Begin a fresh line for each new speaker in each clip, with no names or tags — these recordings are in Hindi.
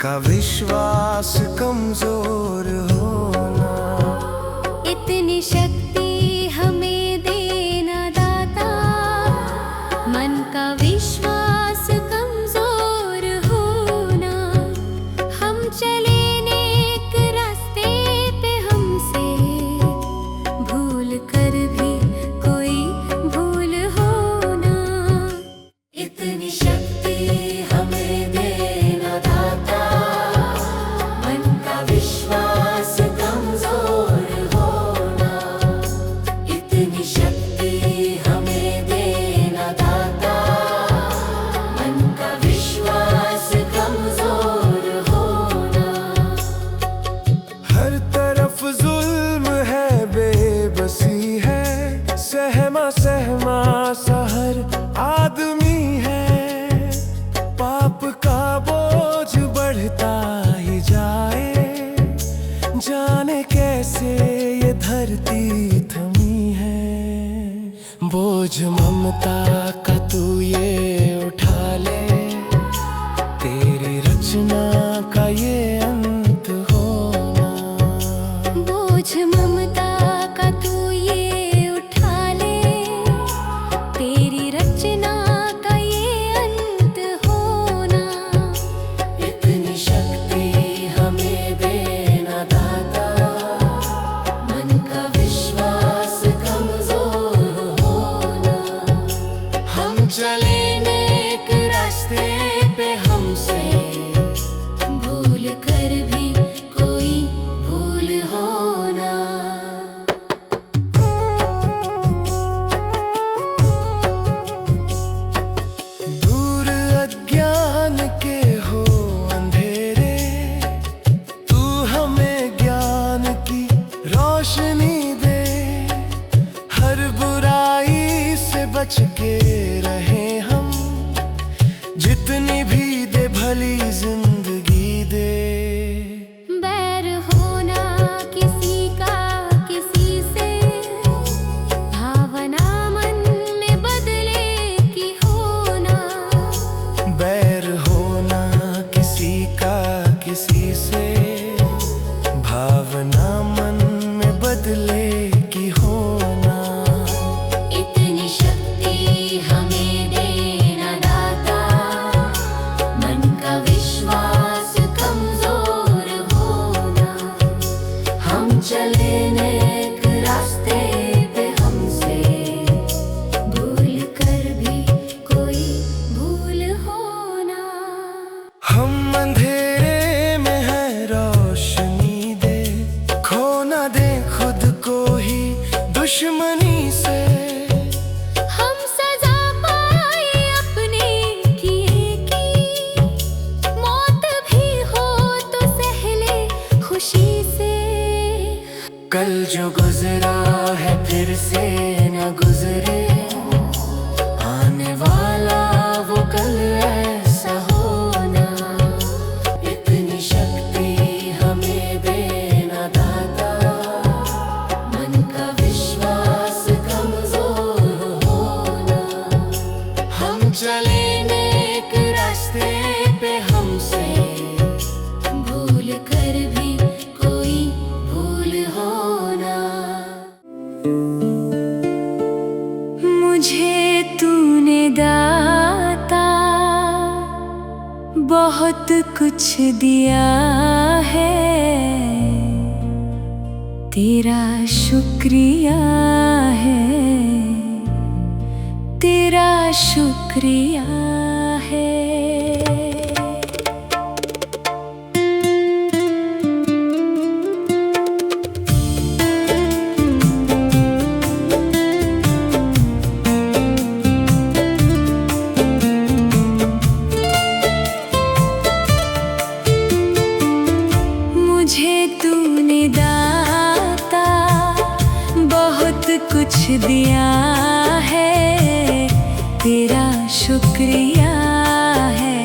का विश्वास कमजोर होना।
इतनी शक्ति हमें देना दाता, मन का विश्वास कमजोर होना। हम चले नेक रास्ते पे, हमसे भूल कर भी कोई भूल होना। इतनी शक्ति हमें देना दाता, मन का विश्वास कमजोर होना। इतनी शक्ति हमें देना दाता, मन का विश्वास कमजोर होना।
हर तरफ जुल्म है, बेबसी है, सहमा सहमा सा हर आदमी है। पाप का बोझ बढ़ता ही जाए, जाने कैसे ये धरती थमी है। बोझ ममता का तू ये उठा ले, तेरी रचना का ये अंत होना।
बोझ ममता का तू ये उठा ले, तेरी रचना का ये अंत होना। इतनी शक्ति हमें देना दाता, मन का विश्वास कमजोर होना। हम चले नेक रास्ते पे, हमसे भूल कर भी कोई भूल होना।
दूर अज्ञान के हो अंधेरे, तू हमें ज्ञान की रोशनी दे। हर बुराई से बच के रहे हम, जितनी भी दे भली जिंदगी दे।
बैर होना किसी का किसी से, भावना मन में बदले की होना।
बैर होना किसी का किसी से, भावना मन में बदले की होना।
इतनी शक्ति हमें देना दाता, मन का विश्वास कमजोर होना। हम चले नेक रास्ते पे, हमसे भूल कर भी कोई भूल होना।
हम अंधेरे में है, रोशनी दे। खो ना दे खुद को ही दुश्मनी से।
हम सजा पाए अपने किए की, मौत भी हो तो सहले खुशी से।
कल जो गुजरा है फिर से न गुजरे, आने वाला वो कल ऐसा होना। इतनी शक्ति हमें देना दाता, मन का विश्वास कमजोर होना। हम चले नेक रास्ते पे, हमसे भूल कर भी कोई भूल होना। मुझे तूने दाता बहुत कुछ दिया है, तेरा शुक्रिया है, तेरा शुक्रिया है। मुझे तूने दाता बहुत कुछ दिया है, तेरा शुक्रिया है,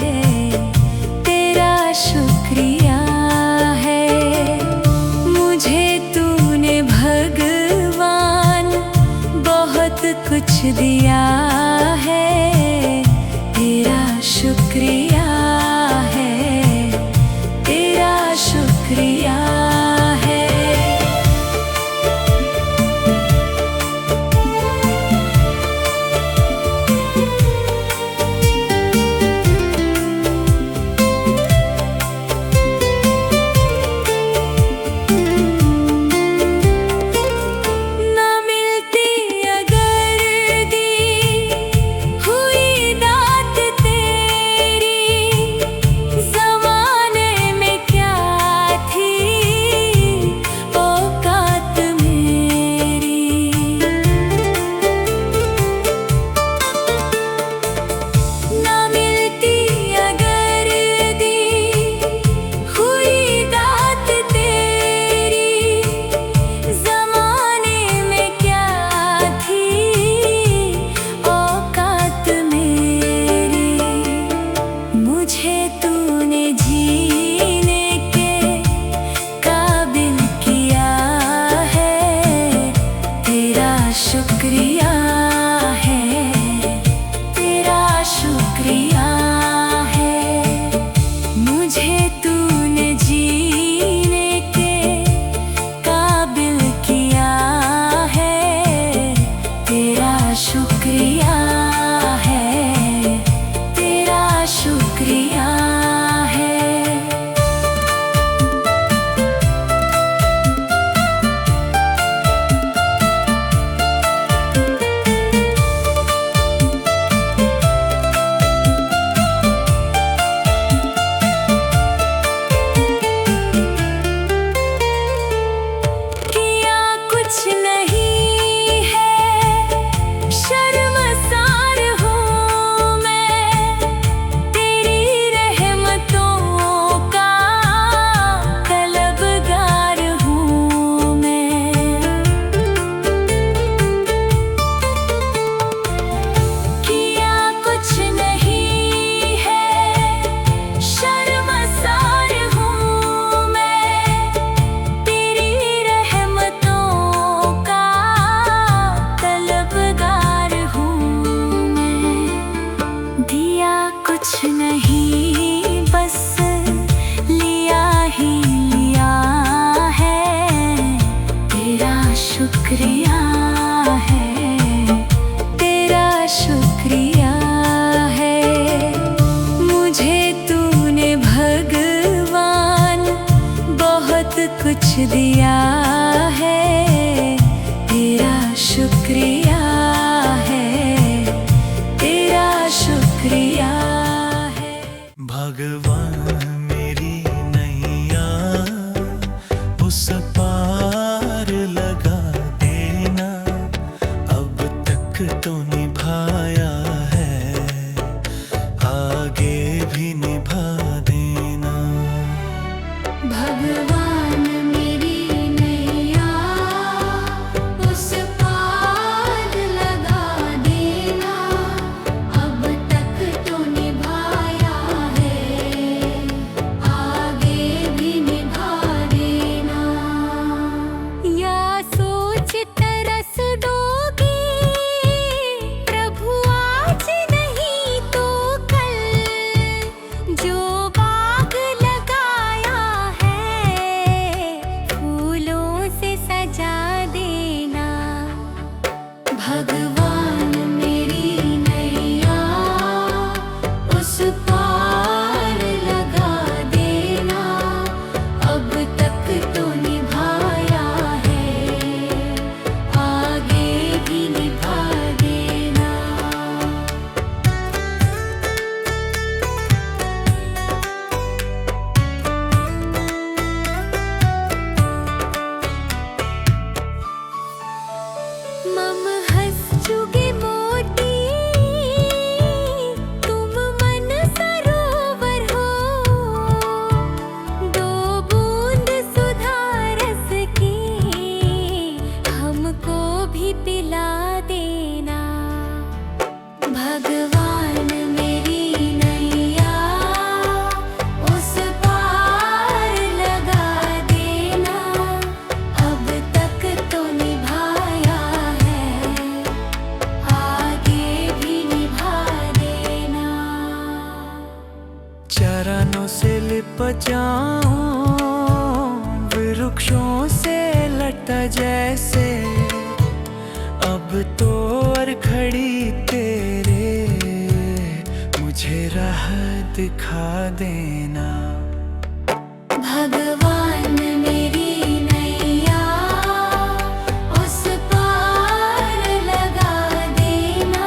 तेरा शुक्रिया है। मुझे तूने भगवान बहुत कुछ दिया है, तेरा शुक्रिया है,
कुछ दिया है, तेरा शुक्रिया है, तेरा शुक्रिया है।
भगवान मेरी नैया उस पार लगा देना, अब तक तो निभाया है, आगे भी निभा देना।
भगवान मेरी नैया उस पार लगा देना, अब तक तो निभाया है, आगे भी निभा देना। या सोच तरस दोगे प्रभु आज नहीं तो कल, जो बाग लगाया है फूलों से सजा देना। भगवान मेरी नैया उस पार लगा देना, अब तक तो निभाया है, आगे भी निभा देना। मम हंस चुगे मोती, तुम मन सरोवर हो, दो बूंद सुधा रस की हमको भी पिला देना। भगवान मेरी नैया उस पार लगा देना, अब तक तो निभाया है, आगे भी निभा देना।
चरणों से लिप जाऊं वृक्षों से लटा जैसे, अब तो और खड़ी तेरे मुझे राह दिखा देना।
भगवान मेरी नैया उस पार लगा देना,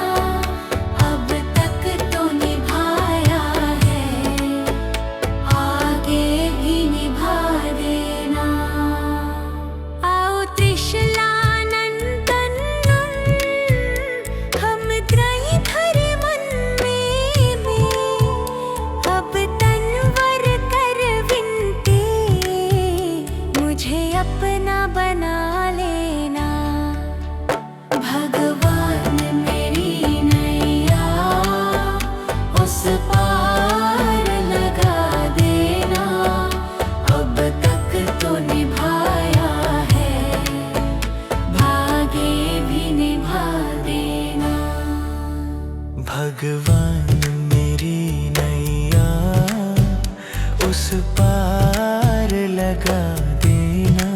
अब तक तो निभाया है, आगे भी निभा देना। आओ त्रिशलानंदन हम त्रयी धरे मन में, अब तनवर कर विनती मुझे अपना बना लेना। भगवान मेरी नैया उस पार लगा देना, अब तक तो निभाया है, आगे भी निभा देना।
भगवान मेरी नैया उस पार लगा देना,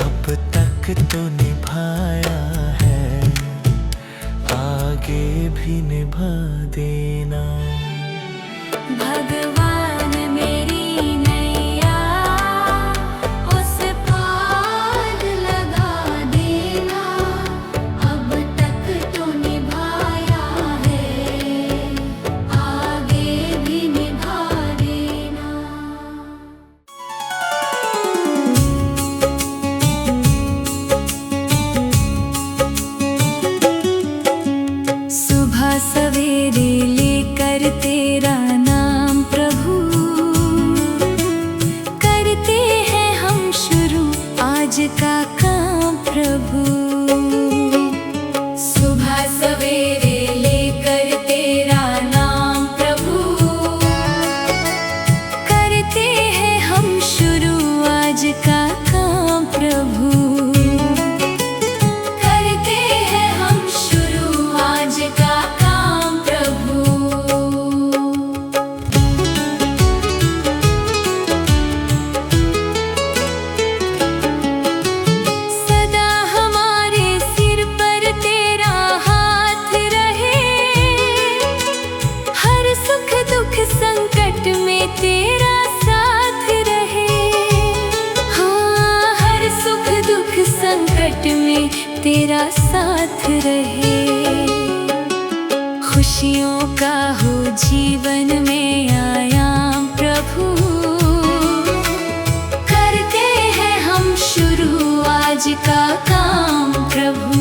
अब तक तो निभाया है, आगे भी निभा देना।
भगवान मेरी नैया उस पार लगा देना, अब तक तो निभाया है, आगे भी निभा देना। सुबह सवेरे रहे। खुशियों का हो जीवन में आयाम प्रभु, करते हैं हम शुरू आज का काम प्रभु।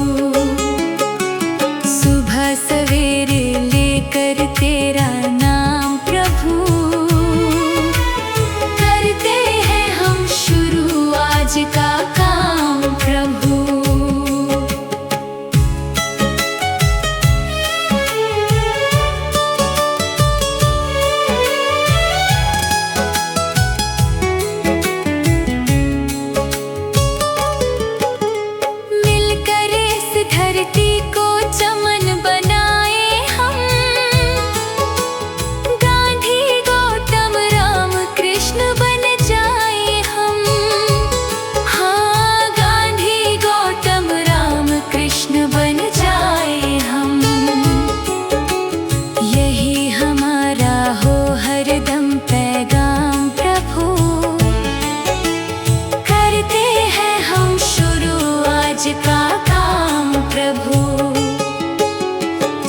सुबह सवेरे लेकर तेरा नाम प्रभु, करते हैं हम शुरू आज का काम प्रभु। मिलकर इस धरती को चमन बनाए हम, गांधी गौतम राम कृष्ण बन जाए हम। हाँ, गांधी गौतम राम कृष्ण बन जाए हम। यही हमारा हो हरदम पैगाम प्रभु, करते हैं हम शुरू आज का काम प्रभु।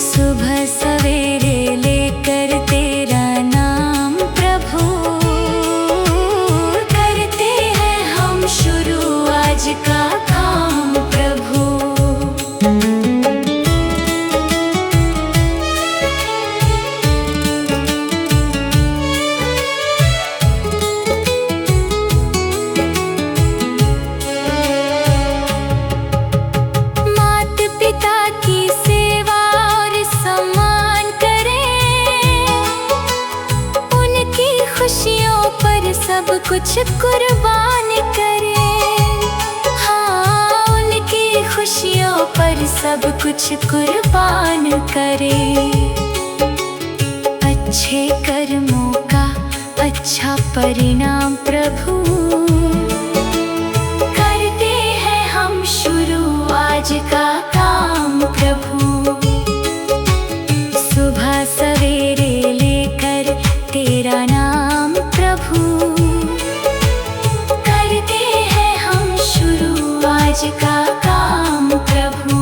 सुबह सवेरे लेकर तेरा नाम प्रभु, करते हैं हम शुरू आज का काम प्रभु। मात पिता की सेवा और सम्मान करें, उनकी खुशियों पर सब कुछ कुर्बान करें। हाँ, उनकी खुशियों पर सब कुछ कुर्बान करें। अच्छे कर्मों का अच्छा परिणाम प्रभु, करते हैं हम शुरू आज का काम प्रभु। सुबह सवेरे लेकर तेरा नाम प्रभु, करते हैं हम शुरू आज का काम प्रभु।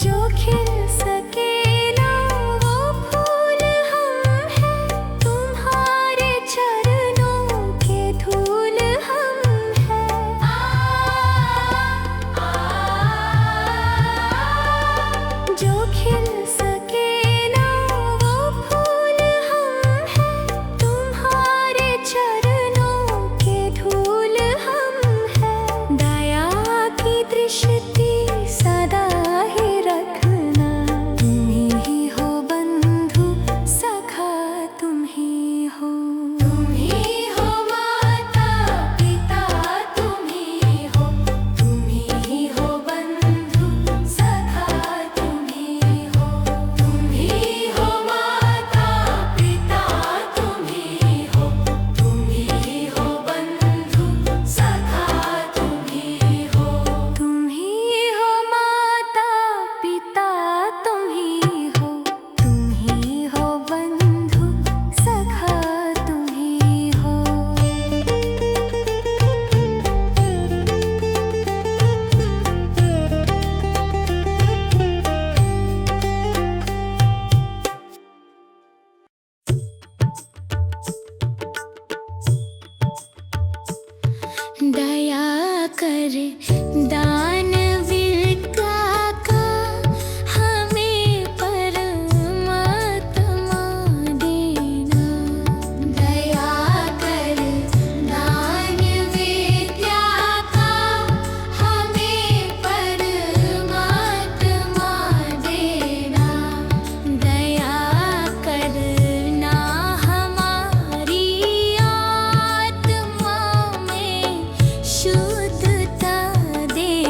जो खिल सके ना वो फूल हम हैं, तुम्हारे चरणों के धूल हम हैं। जो खिल सके ना वो फूल हम हैं, तुम्हारे चरणों के धूल हम हैं। दया की दृष्टि सदा ही रखना, तुम ही हो बंधु सखा, तुम ही हो। तुम ही हो माता पिता, तुम ही हो। तुम ही हो बंधु सखा, तुम ही हो। तुम ही हो माता पिता, तुम ही हो। तुम ही हो बंधु सखा, तुम ही हो। तुम ही हो माता पिता, तुम ही हो। तुम ही हो बंधु सखा, तुम ही हो। दया कर दान विद्या का हमें परमात्मा देना। दया कर दान विद्या का हमें परमात्मा देना। दया करना हमारी आत्मा में शुद्धता दे।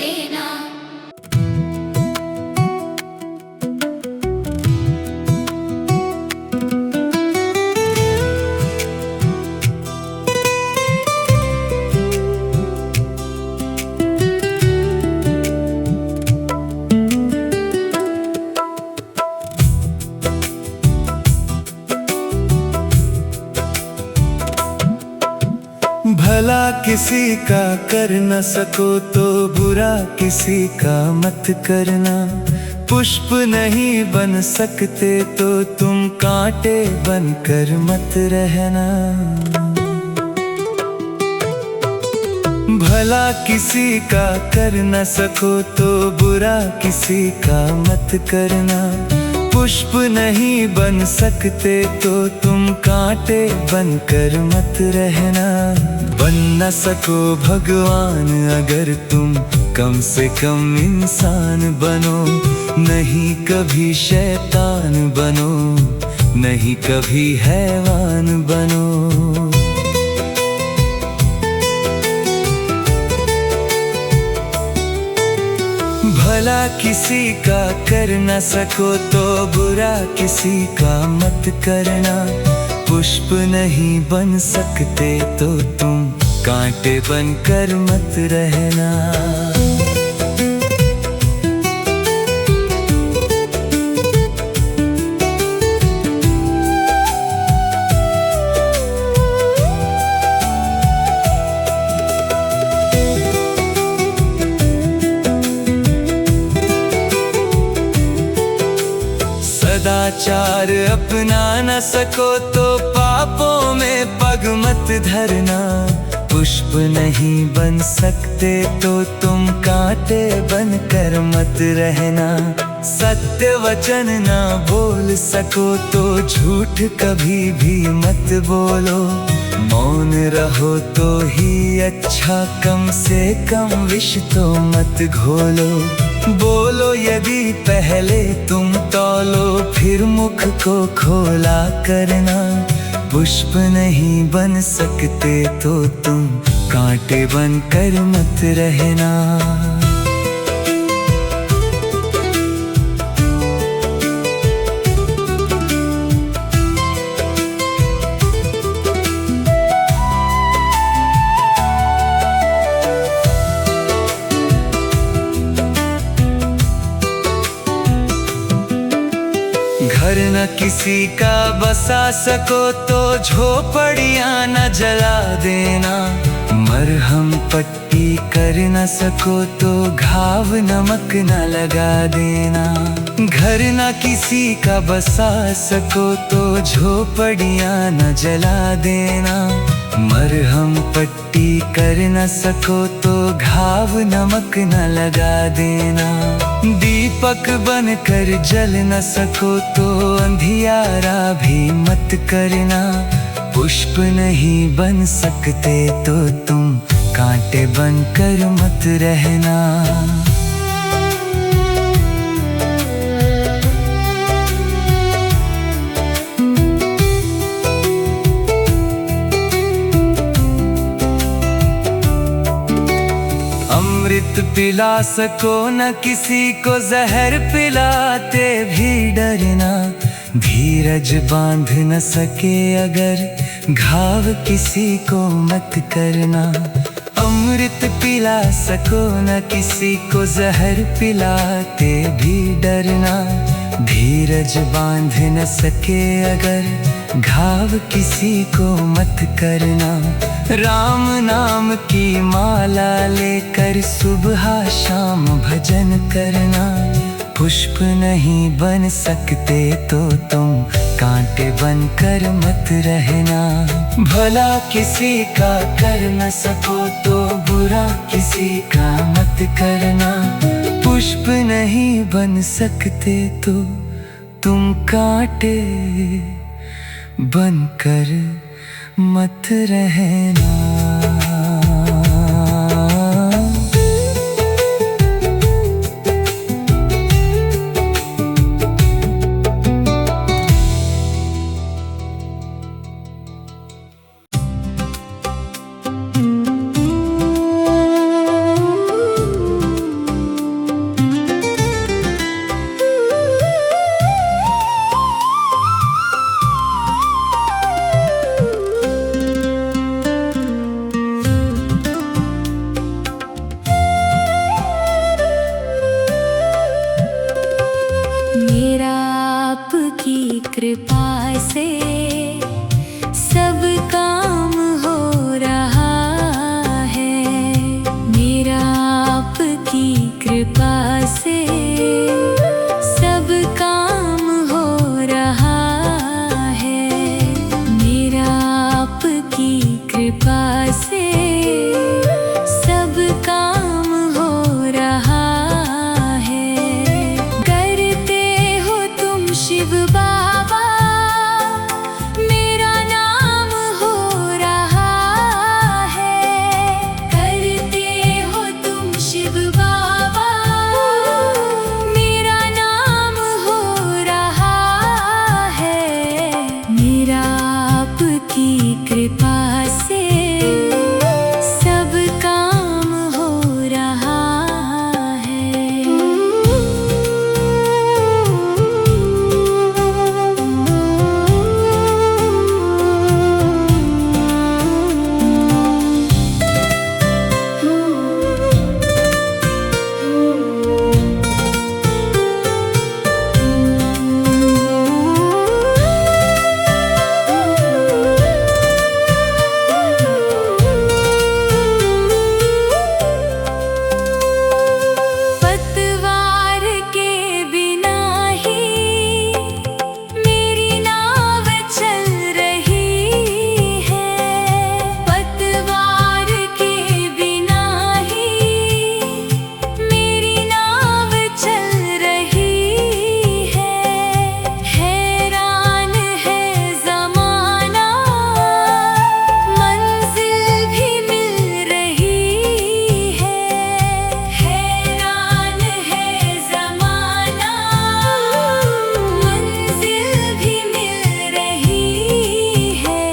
देना।
भला किसी का कर न सको तो बुरा किसी का मत करना। पुष्प नहीं बन सकते तो तुम कांटे बनकर मत रहना। भला किसी का कर न सको तो बुरा किसी का मत करना। पुष्प नहीं बन सकते तो तुम कांटे बनकर मत रहना। बन न सको भगवान अगर तुम कम से कम इंसान बनो। नहीं कभी शैतान बनो, नहीं कभी हैवान बनो। भला किसी का कर न सको तो बुरा किसी का मत करना। पुष्प नहीं बन सकते तो तुम कांटे बनकर मत रहना। सदाचार अपना न सको तो पापों में पग मत धरना। पुष्प नहीं बन सकते तो तुम कांटे बनकर मत रहना। सत्य वचन ना बोल सको तो झूठ कभी भी मत बोलो। मौन रहो तो ही अच्छा, कम से कम विष तो मत घोलो। बोलो यदि पहले तुम तौलो, फिर मुख को खोला करना। पुष्प नहीं बन सकते तो तुम कांटे बनकर मत रहना। घर न किसी का बसा सको तो झोपड़ियां न जला देना। मरहम पट्टी कर न सको तो घाव नमक न लगा देना। घर न किसी का बसा सको तो झोपड़ियां न जला देना। मरहम पट्टी कर न सको तो घाव नमक न लगा देना। दीपक बनकर जल न सको तो अंधियारा भी मत करना। पुष्प नहीं बन सकते तो तुम कांटे बनकर मत रहना। अमृत पिला सको न किसी को जहर पिलाते भी डरना। धीरज बांध न सके अगर घाव किसी को मत करना। अमृत पिला सको न किसी को जहर पिलाते भी डरना। धीरज बांध न सके अगर घाव किसी को मत करना। राम नाम की माला लेकर सुबह शाम भजन करना। पुष्प नहीं बन सकते तो तुम कांटे बनकर मत रहना। भला किसी का कर न सको तो बुरा किसी का मत करना। पुष्प नहीं बन सकते तो तुम कांटे बनकर मत रहना।
कृपा से सब काम हो रहा है। मेरा आपकी कृपा से सब काम हो रहा है। मेरा आपकी कृपा से सब काम हो रहा है। करते हो तुम शिव बाबा, मेरा नाम हो रहा है। करते हो तुम शिव बाबा, मेरा नाम हो रहा है। मेरा आपकी कृपा से सब काम हो रहा है। पतवार के बिना ही मेरी नाव चल रही है। पतवार के बिना ही मेरी नाव चल रही है। हैरान है ज़माना, मंजिल भी मिल रही है। हैरान है ज़माना, मंजिल भी मिल रही है।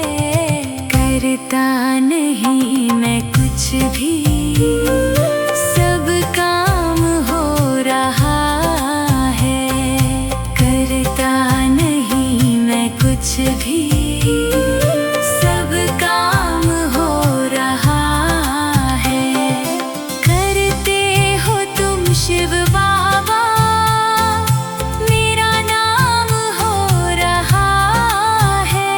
करता नहीं मैं कुछ भी, सब काम हो रहा है। करता नहीं मैं कुछ भी, सब काम हो रहा है। करते हो तुम शिव बाबा, मेरा नाम हो रहा है।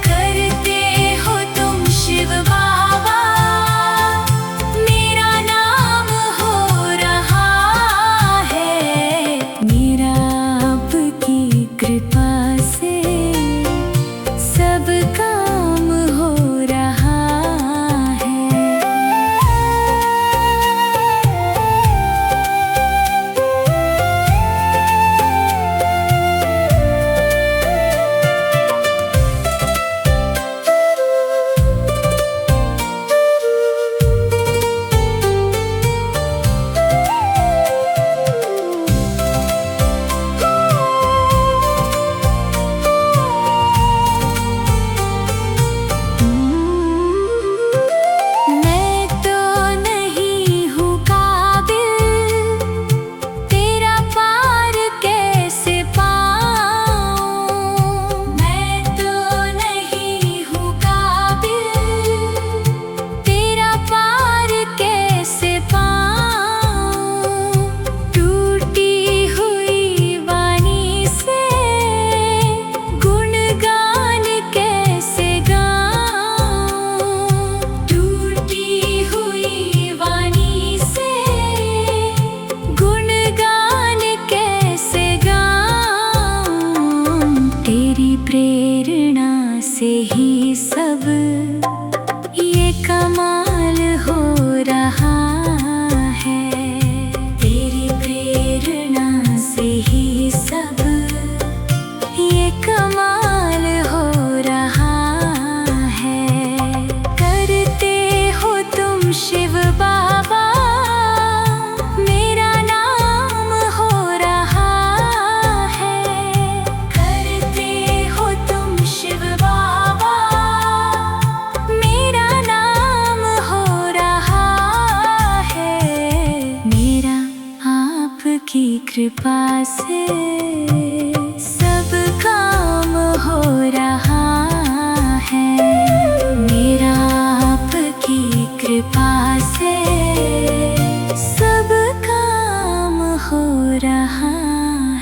करते हो तुम शिव बाबा, मेरा नाम हो रहा है। मेरा आपकी कृपा से सब काम हो रहा है। मैं तो नहीं हूँ काबिल, तेरा पार कैसे पाऊँ। मैं तो नहीं हूँ काबिल, तेरा पार कैसे पाऊँ। टूटी हुई वाणी से गुणगान कैसे गाऊँ। टूटी हुई वाणी से गुणगान कैसे गाऊँ। तेरी प्रेरणा से ही सब ये कमाल हो रहा है। तेरी प्रेरणा से ही सब ये कमाल हो रहा है। करते हो तुम शिव बाबा, मेरा नाम हो रहा है। करते हो तुम शिव बाबा, मेरा नाम हो रहा है। मेरा आपकी कृपा से सब काम हो रहा है। मेरा आपकी कृपा से सब काम हो रहा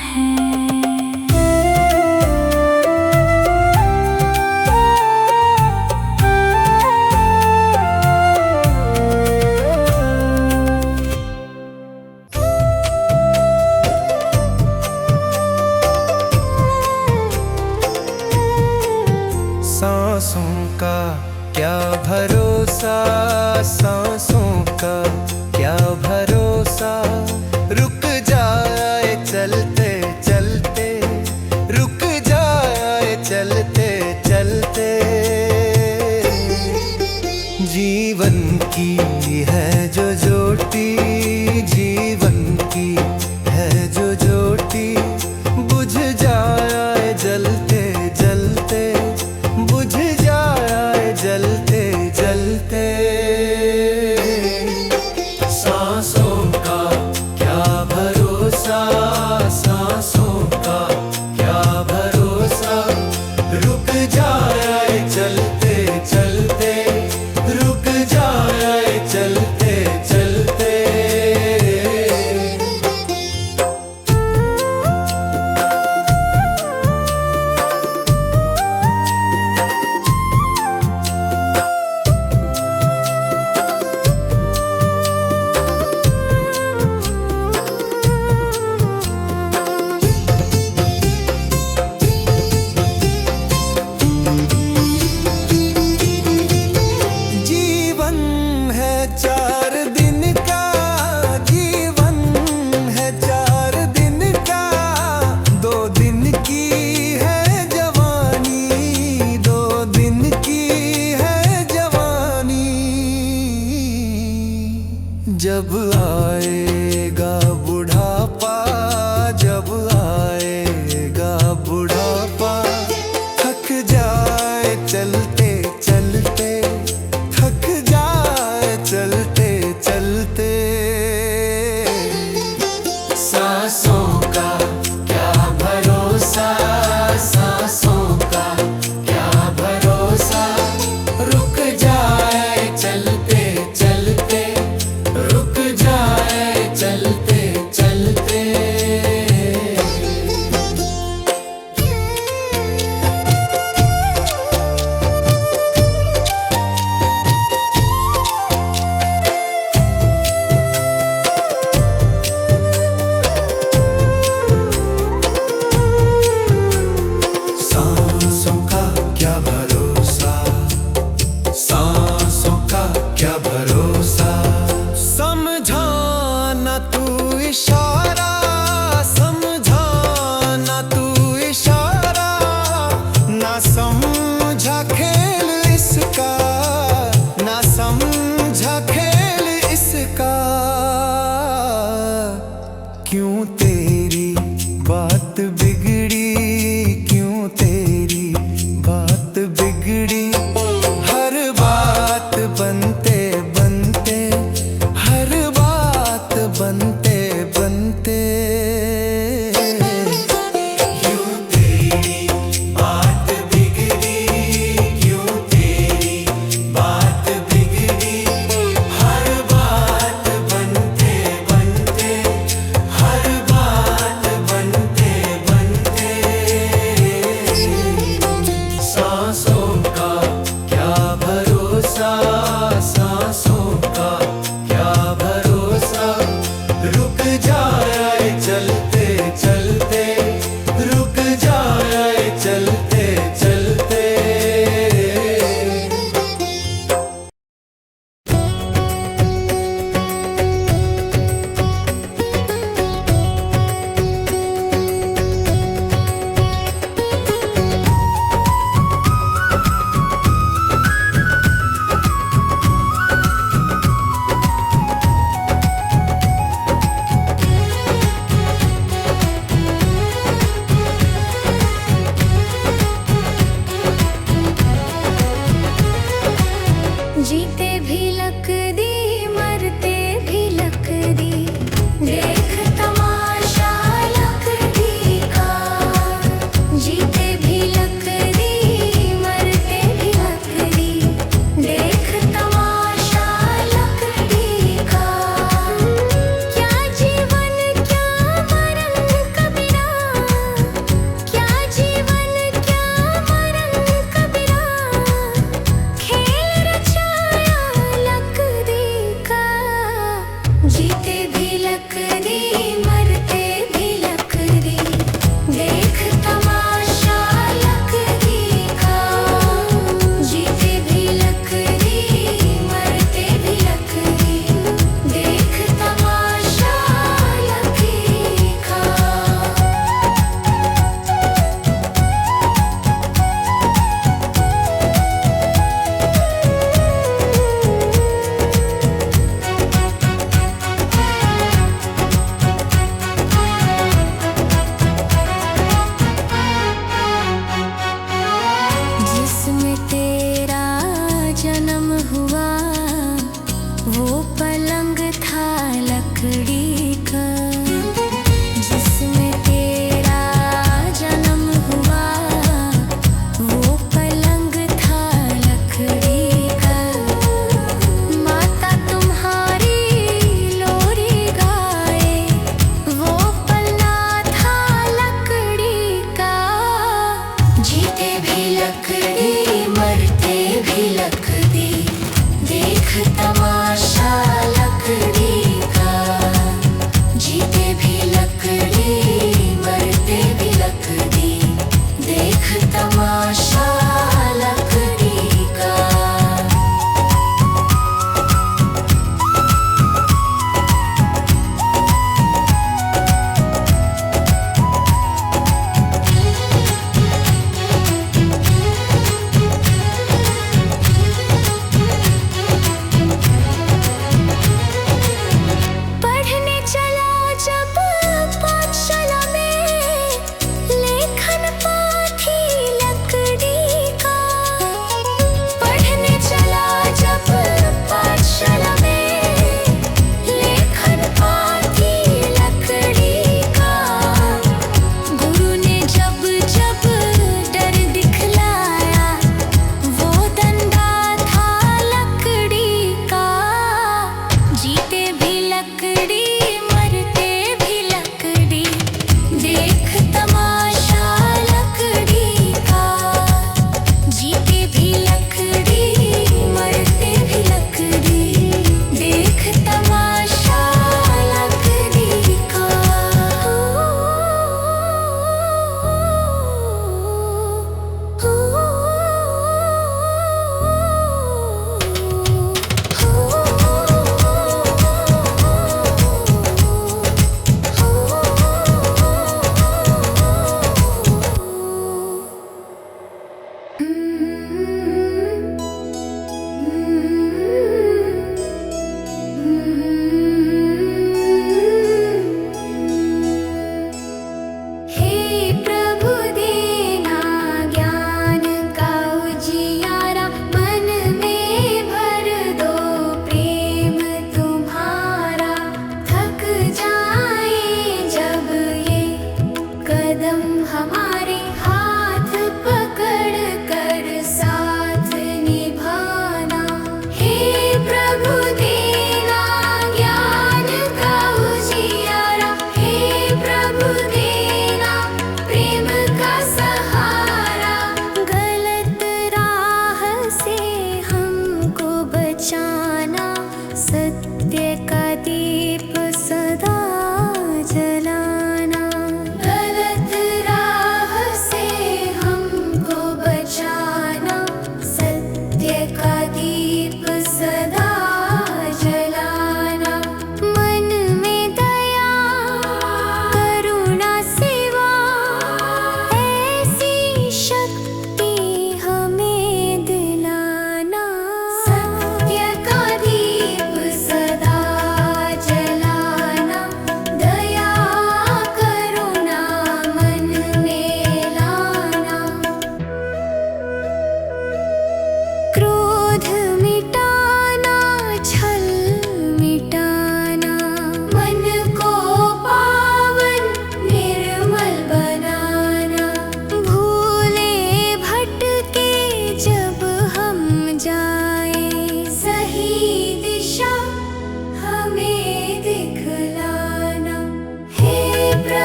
है।
ज्योति जीवन की है जो ज्योति, बुझ जाए जलते जलते, बुझ जाए जलते जलते। सांसों का क्या भरोसा, सांसों का क्या भरोसा, रुक जाए चलते चलते, रुक जाए चलते चलते। चार दिन का जीवन है, 4 दिन का, 2 दिन की है जवानी, 2 दिन की है जवानी। जब आएगा बुढ़ापा, जब आएगा बुढ़ापा, थक जाए चलते चलते, थक जाए चलते चलते। सांसों का क्या भरोसा, सांसों का क्या भरोसा, रुक जाए चलते चलते, रुक जाए चलते चलते। सांसों का क्या भरोसा, सांसों का क्या भरोसा, समझाना तू इशारा, समझाना तू इशारा, ना समझा खेल इसका, ना समझा खेल इसका। क्यों तेरी बात बिगड़ी, क्यों तेरी बात बिगड़ी, हर बात बनते बनते, हर बात बनते बनते। क्यों तेरी बात बिगड़ी, क्यों तेरी बात बिगड़ी, हर बात बनते बनते, हर बात बनते बनते। सांसों का क्या भरोसा, सांसों का क्या भरोसा,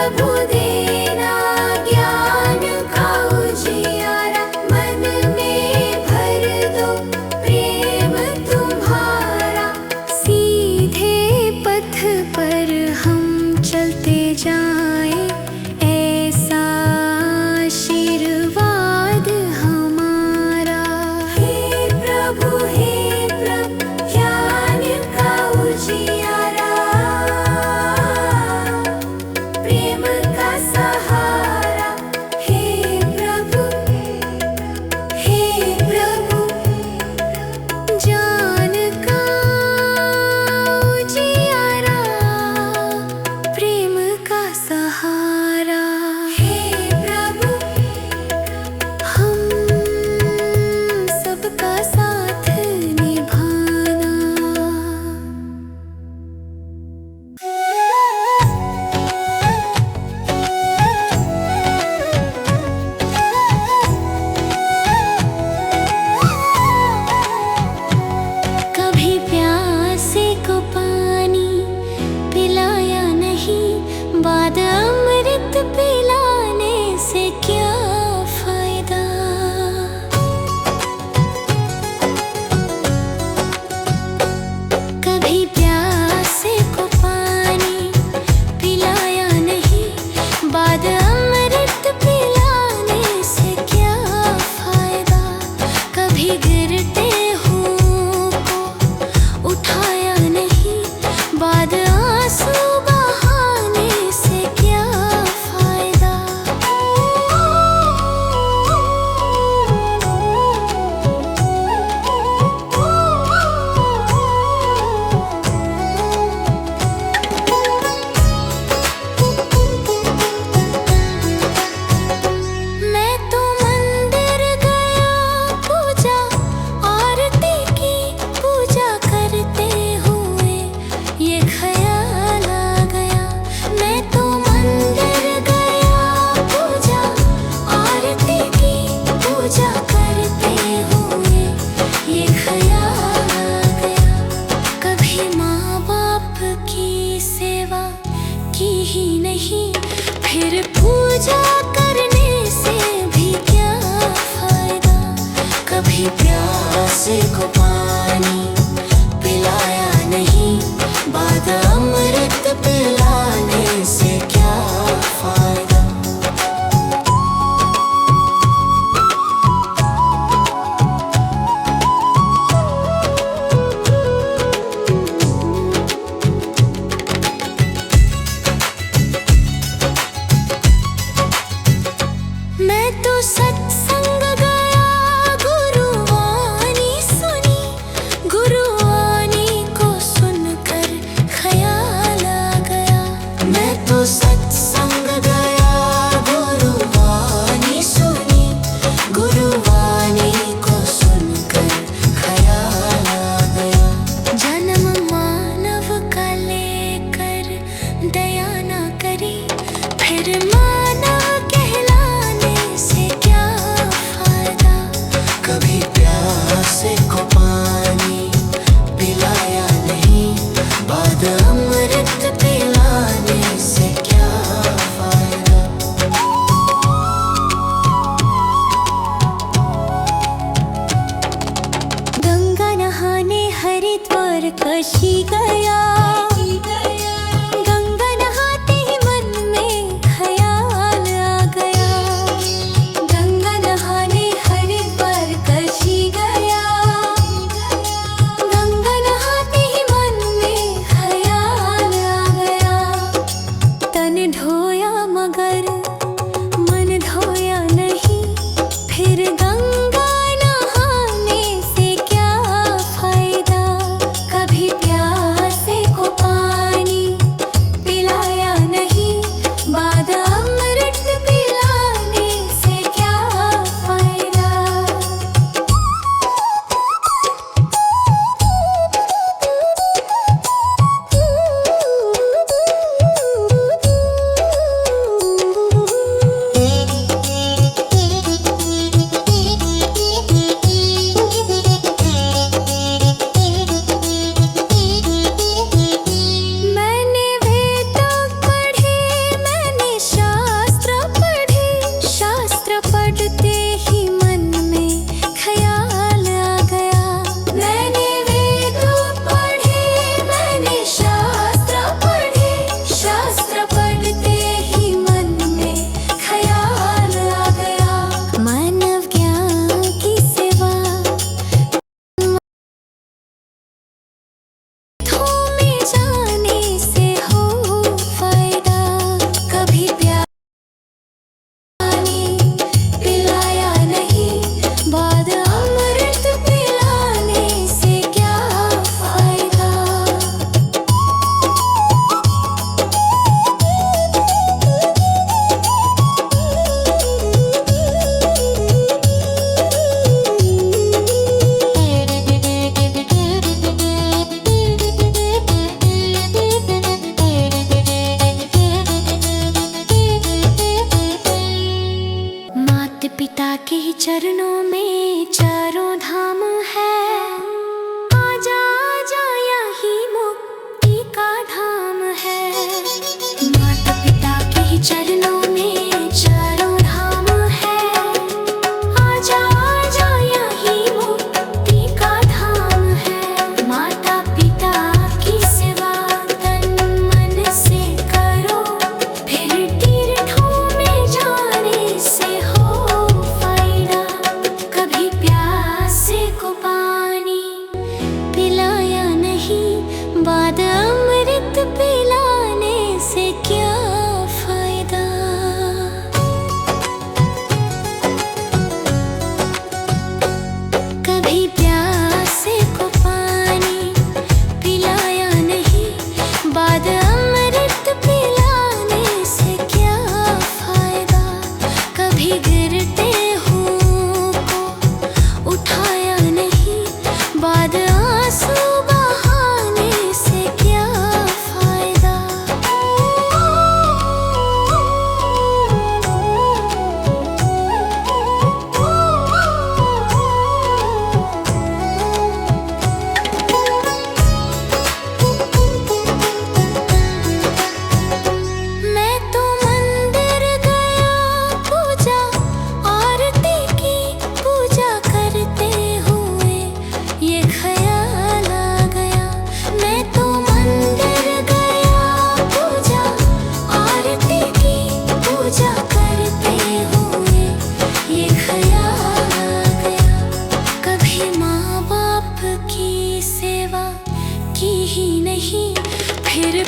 प्रभु देना ज्ञान का उजियारा, मन में भर दो प्रेम तुम्हारा। सीधे पथ पर हम चलते जाएं, ऐसा आशीर्वाद हमारा। हे प्रभु ज्ञान का उजियारा, प्रेम का सहारा। हे प्रभु ज्ञान का उजियारा, प्रेम का सहारा। हे प्रभु हम सबका साथ निभाना। कभी प्यासे को पानी पिलाया नहीं, बाद अमृत पिलाने से क्या फायदा। कभी प्यासे को पानी पिलाया नहीं, बाद अमृत पिलाने से क्या फायदा। कभी गिरते उठाया नहीं, बाद आंसू बहाने से क्या फायदा। मैं तो मंदिर गया, पूजा आरती की, पूजा करते हुए ये ख्याल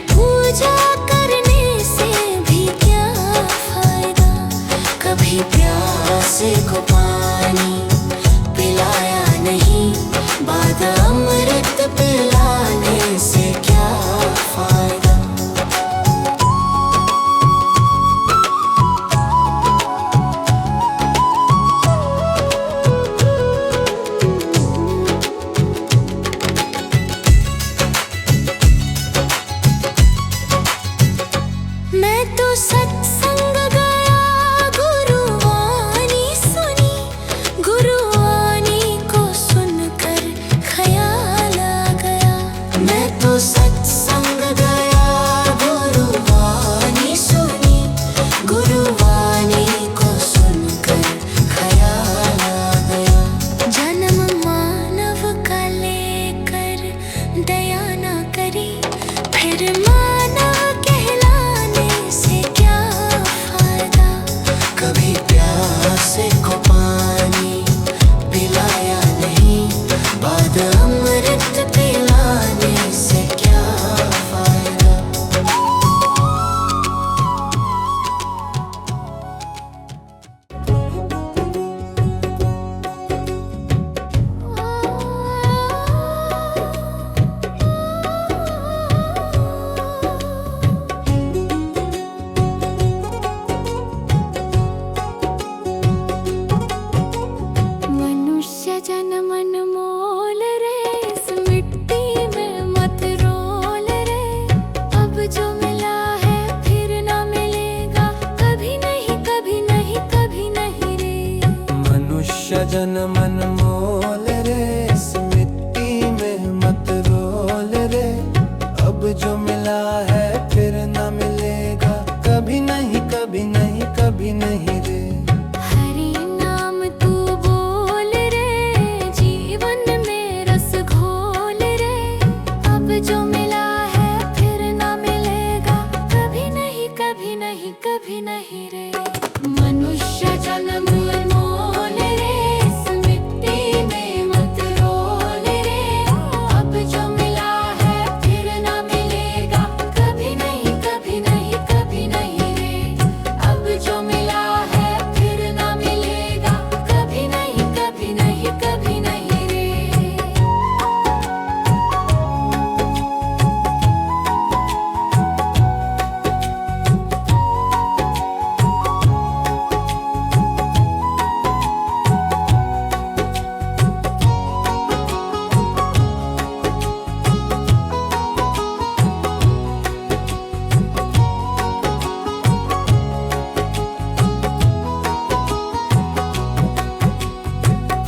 पूजा करने से भी क्या फायदा, कभी प्यासे को पानी पिलाया नहीं, बाद अमृत पिलाने से क्या फायदा। मैं तो सत्संग गया, गुरुवाणी सुनी, गुरुवाणी को सुनकर ख्याल आ गया। मैं तो सत्संग गया, गुरुवाणी सुनी, गुरुवाणी को सुनकर ख्याल आ गया। जन्म मानव का लेकर दया ना करी, फिर मानव कहलाने से क्या फायदा, कभी प्यासे को पानी पिलाया नहीं, बाद अमृत पिलाने से क्या फायदा। मनुष्य जन्म अनमोल रे, इस मिट्टी में मत रोल रे, अब जो मिला है फिर ना मिलेगा, कभी नहीं कभी नहीं कभी नहीं रे।
मनुष्य जन्म अनमोल रे, इस मिट्टी में मत रोल रे, अब जो मिला है फिर न मिलेगा, कभी नहीं कभी नहीं कभी नहीं रे।
हरि नाम तू बोल रे, जीवन में रस घोल रे, अब जो मिला है फिर ना मिलेगा, कभी नहीं कभी नहीं कभी नहीं रे। मनुष्य जन्म अनमोल रे, इस मिट्टी में मत रोल रे, अब जो मिला है फिर ना मिलेगा, कभी नहीं कभी नहीं कभी नहीं रे। अब जो मिला है फिर ना मिलेगा, कभी नहीं कभी नहीं कभी नहीं रे।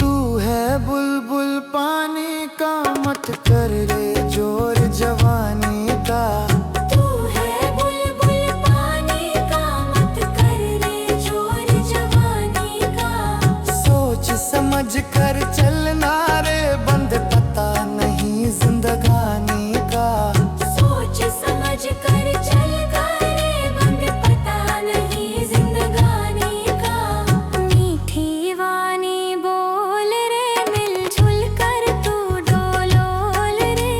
तू है बुलबुल पानी का, मत कर रे जोर जवानी का।
तू है बुलबुल पानी का, मत कर रे जोर जवानी का।
सोच समझ कर चलना रे, बंद पता नहीं जिंदगानी का।
सोच समझ कर चल रे, बंद पता नहीं जिंदगानी का। मीठी वाणी बोल रे, मिलजुल कर तू डोलोल रे,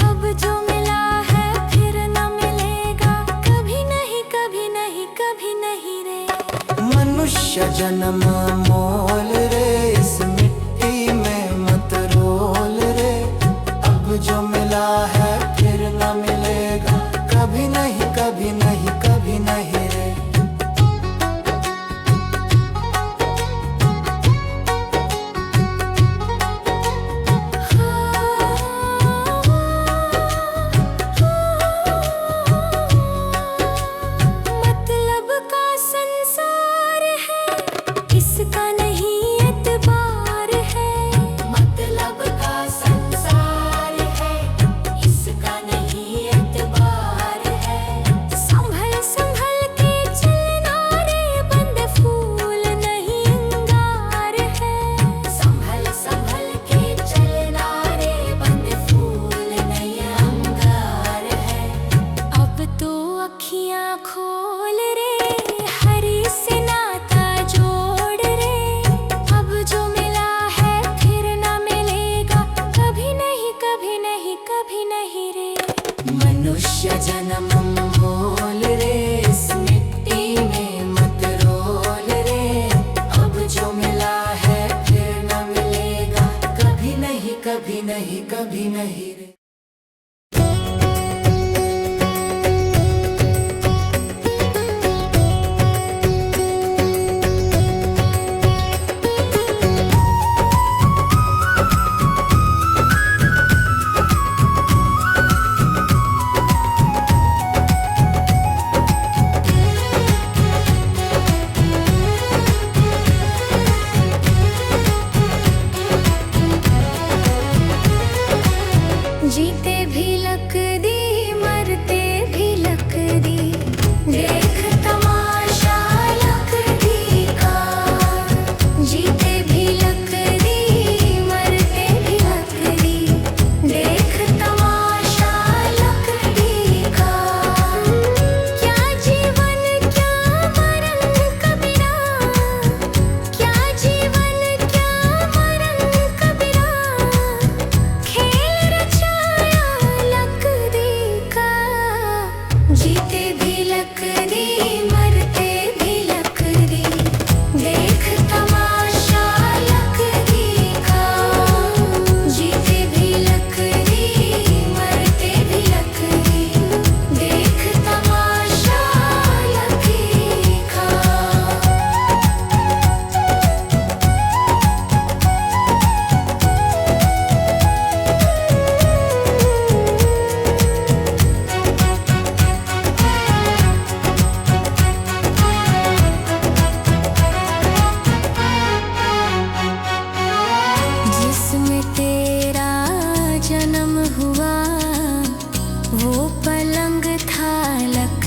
अब जो मिला है फिर न मिलेगा, कभी नहीं कभी नहीं कभी नहीं रे।
मनुष्य जन्म मोल रे, इस मिट्टी में मत रोल रे, अब जो मिला है फिर न मिलेगा, कभी नहीं कभी नहीं कभी नहीं रे।
मतलब का संसार है, इसका नहीं एतबार है। मतलब का संसार है, इसका नहीं एतबार है। संभल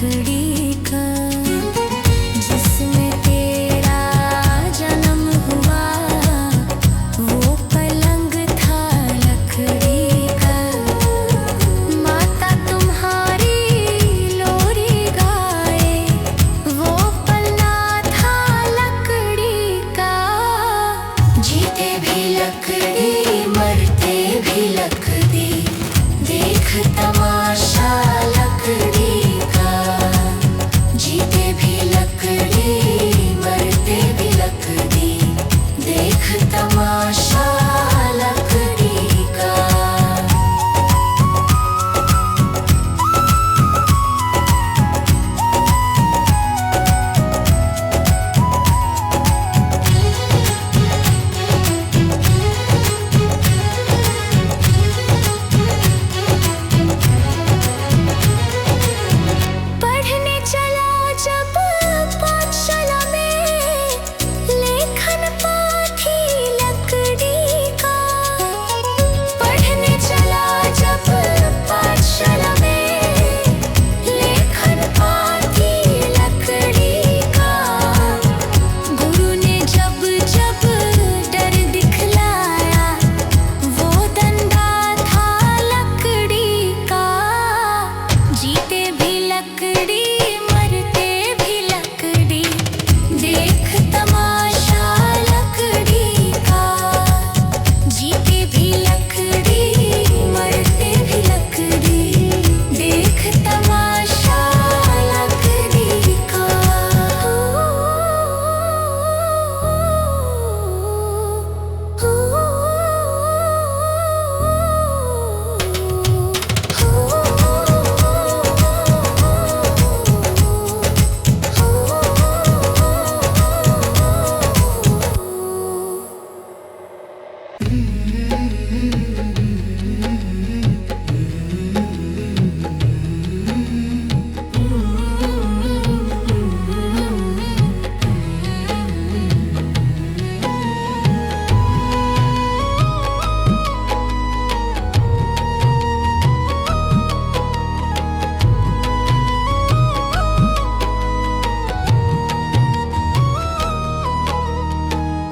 लकड़ी का, जिसमें तेरा जन्म हुआ वो पलंग था लकड़ी का। माता तुम्हारी लोरी गाए वो पलना था लकड़ी का। जीते भी लकड़ी मरते भी लकड़ी, देख तमाशा लकड़ी का। जीते भी लकड़ी मरते भी लकड़ी, देख तमाशा लकड़ी का। पढ़ने चला जब पाठशाला में, लेखन पाथी लकड़ी का। पढ़ने चला जब पाठशाला में, लेखन पाथी लकड़ी का। गुरु ने जब जब डर दिखलाया वो डंडा था लकड़ी का। जीते भी लकड़ी मरते भी लकड़ी, देख तमाशा लकड़ी का। जीते भी लकड़ी मरते भी लकड़ी, देख तमाशा लकड़ी का।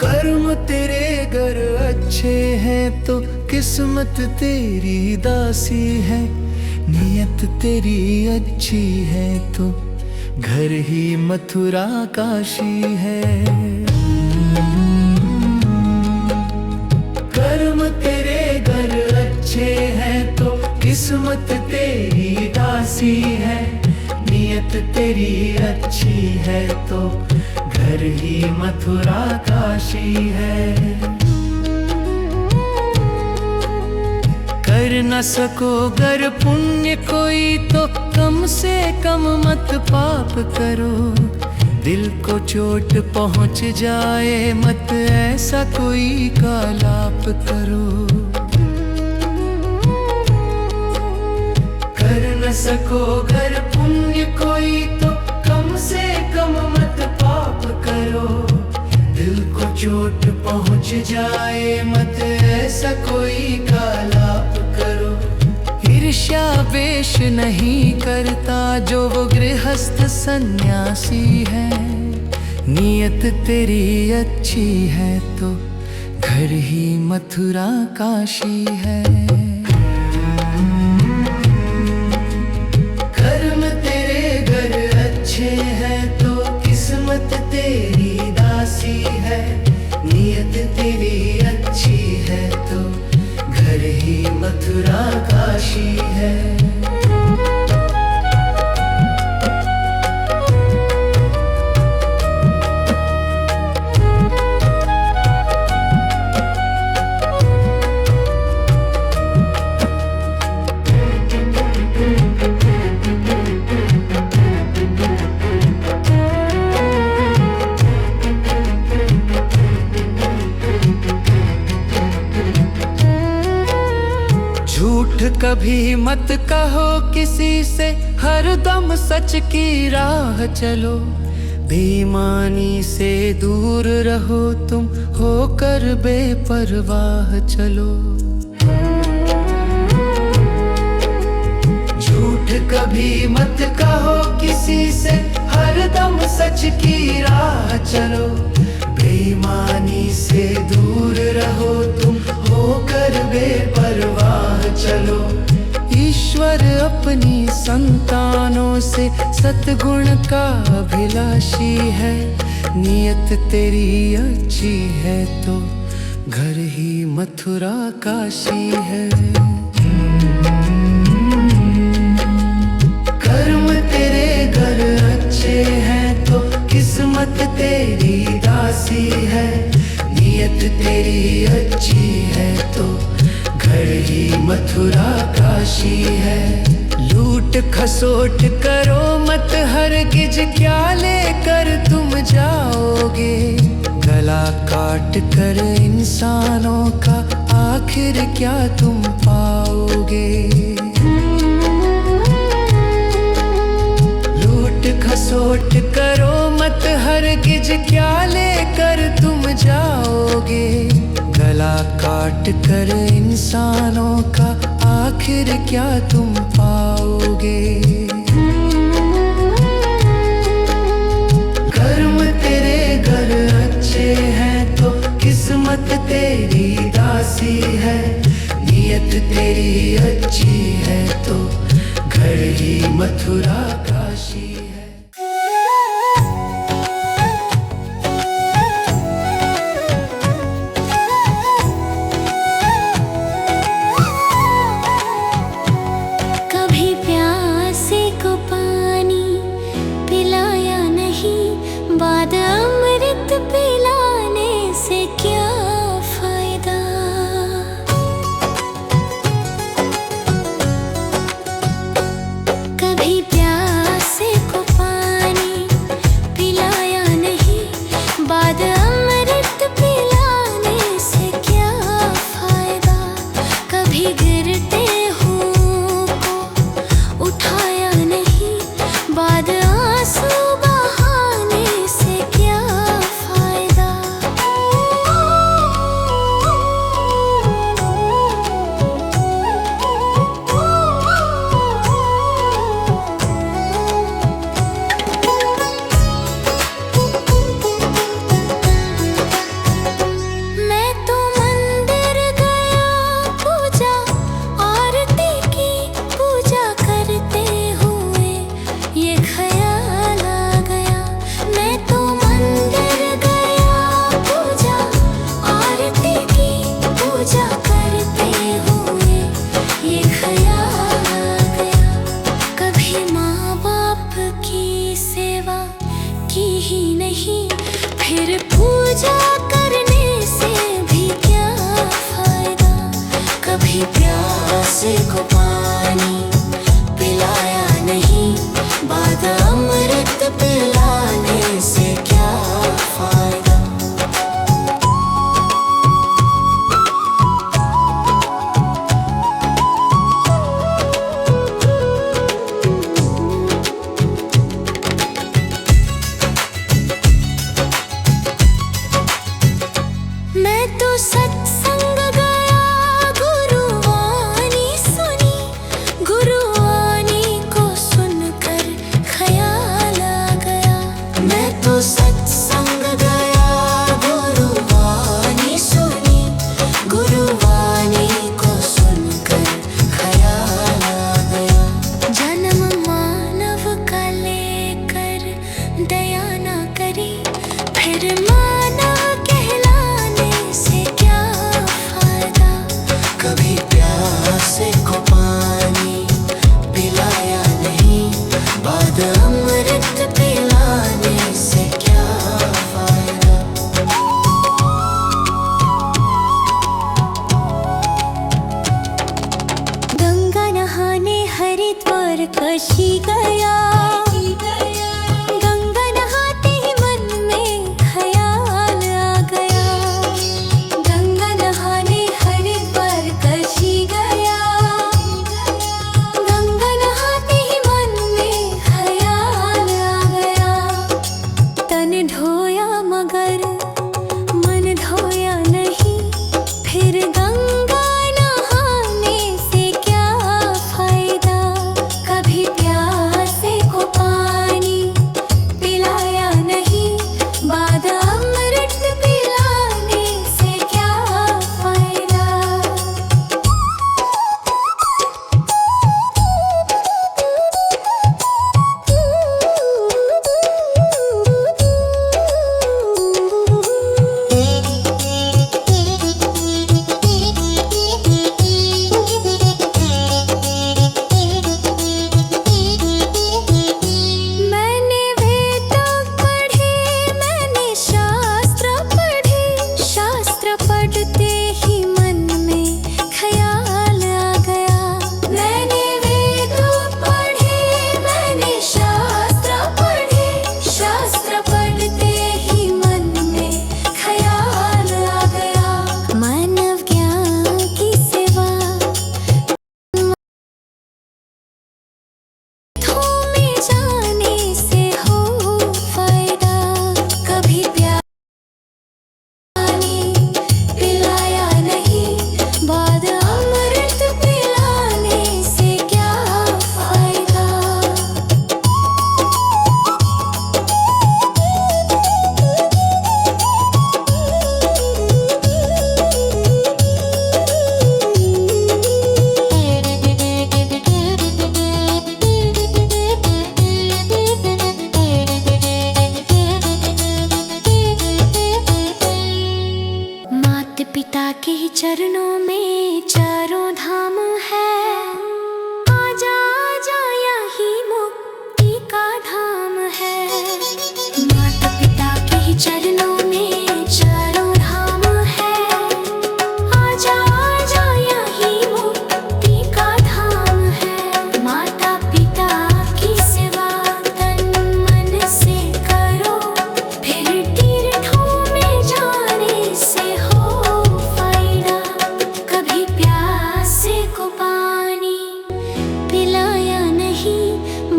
कर्म तेरे घर अच्छे हैं तो किस्मत तेरी दासी है। नियत तेरी अच्छी है तो घर ही मथुरा काशी है। कर्म तेरे घर अच्छे हैं तो किस्मत तेरी दासी है। नियत तेरी अच्छी है तो घर ही मथुरा काशी है। कर न सको गर पुण्य कोई तो कम से कम मत पाप करो। दिल को चोट पहुंच जाए मत ऐसा कोई कालाप करो। कर न सको गर पुण्य कोई तो कम से कम मत पाप करो। दिल को चोट पहुंच जाए मत ऐसा कोई कालाप करो। ईर्ष्या वेश नहीं करता जो वो गृहस्थ सन्यासी है। नियत तेरी अच्छी है तो घर ही मथुरा काशी है। कर्म तेरे घर अच्छे हैं तो किस्मत तेरी दासी है। नियत तेरी अच्छी है तो घर ही मथुरा काशी है। झूठ कभी मत कहो किसी से, हर दम सच की राह चलो। बेईमानी से दूर रहो तुम, होकर बेपरवाह चलो। झूठ कभी मत कहो किसी सच की राह चलो, बेईमानी से दूर रहो तुम, होकर बेपरवाह चलो। ईश्वर अपनी संतानों से सतगुण का अभिलाषी है, नियत तेरी अच्छी है तो घर ही मथुरा काशी है। कर्म तेरे घर अच्छे हैं तो किस्मत तेरी दासी है, नियत तेरी अच्छी है तो घर ही मथुरा काशी है। लूट खसोट करो मत हरगिज, क्या लेकर तुम जाओगे? गला काट कर इंसानों का आखिर क्या तुम पाओगे? लूट खसोट करो मत हरगिज, क्या लेकर तुम जाओगे? गला काट कर इंसानों का आखिर क्या तुम पाओगे? कर्म तेरे घर अच्छे हैं तो किस्मत तेरी दासी है, नियत तेरी अच्छी है तो घर ही मथुरा काशी है।
कभी प्यासे को पानी पिलाया नहीं, बाद अमृत पिलाने से क्या फायदा? कभी प्यासे को पानी पिलाया नहीं, बाद अमृत पिलाने से क्या फायदा? कभी गिरते हुओं को उठाया नहीं, बाद आंसू बहाने से क्या फायदा? मैं तो मंदिर गया पूजा आरती की, पूजा करते हुए ये ख्याल आ गया। मैं तो मंदिर गया पूजा आरती की, पूजा करते हुए ये ख्याल आ गया। कभी माँ बाप की सेवा की ही नहीं, फिर पूजा करने से भी क्या फायदा? कभी प्यासे को पानी पिलाया नहीं, बाद अमृत पिलाने से क्या फायदा? मैं तो सत्संग गया, गुरुवाणी सुनी, गुरुवाणी को सुनकर ख्याल आ गया। मैं तो सत्संग गया, गुरुवाणी सुनी, गुरुवाणी को सुनकर ख्याल आ गया। जन्म मानव का लेकर दया ना करी, फिर मानव कहलाने से क्या फायदा? कभी प्यासे को पानी पिलाया नहीं, बाद अमृत पिलाने से क्या फायदा? गंगा नहाने हरिद्वार काशी गया, गंगा नहाते ही मन में ख्याल आ गया। गंगा नहाने हरिद्वार काशी गया, गंगा नहाते ही मन में ख्याल आ गया। तन धोया मगर मन धोया नहीं, फिर गंगा नहाने से क्या फायदा? कभी प्यासे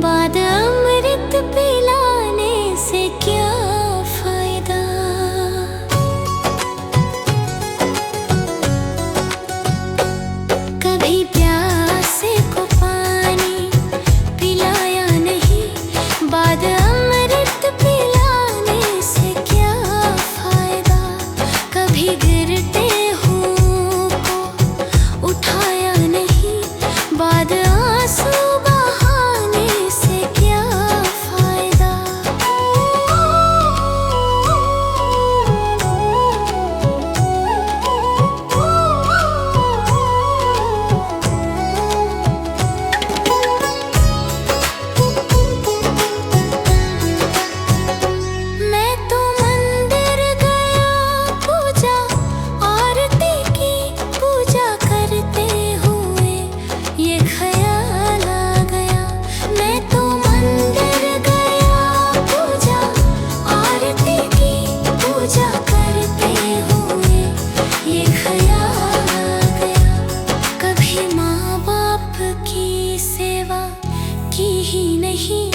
बाद अमृत पिलाने से क्या फायदा। कभी प्यासे को पानी पिलाया नहीं, बाद अमृत पिलाने से क्या फायदा। कभी गिरते हुओं को उठाया नहीं, बाद आंसू बहाने से क्या फायदा। मैं तो मंदिर गया पूजा आरती की, पूजा करते हुए ये ख्याल आ गया। मैं तो मंदिर गया पूजा आरती की, पूजा करते हुए ये ख्याल आ गया। कभी माँ बाप की सेवा की ही नहीं,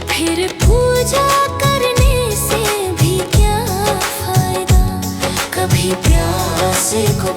फिर पूजा करने से भी क्या फायदा। कभी प्यासे को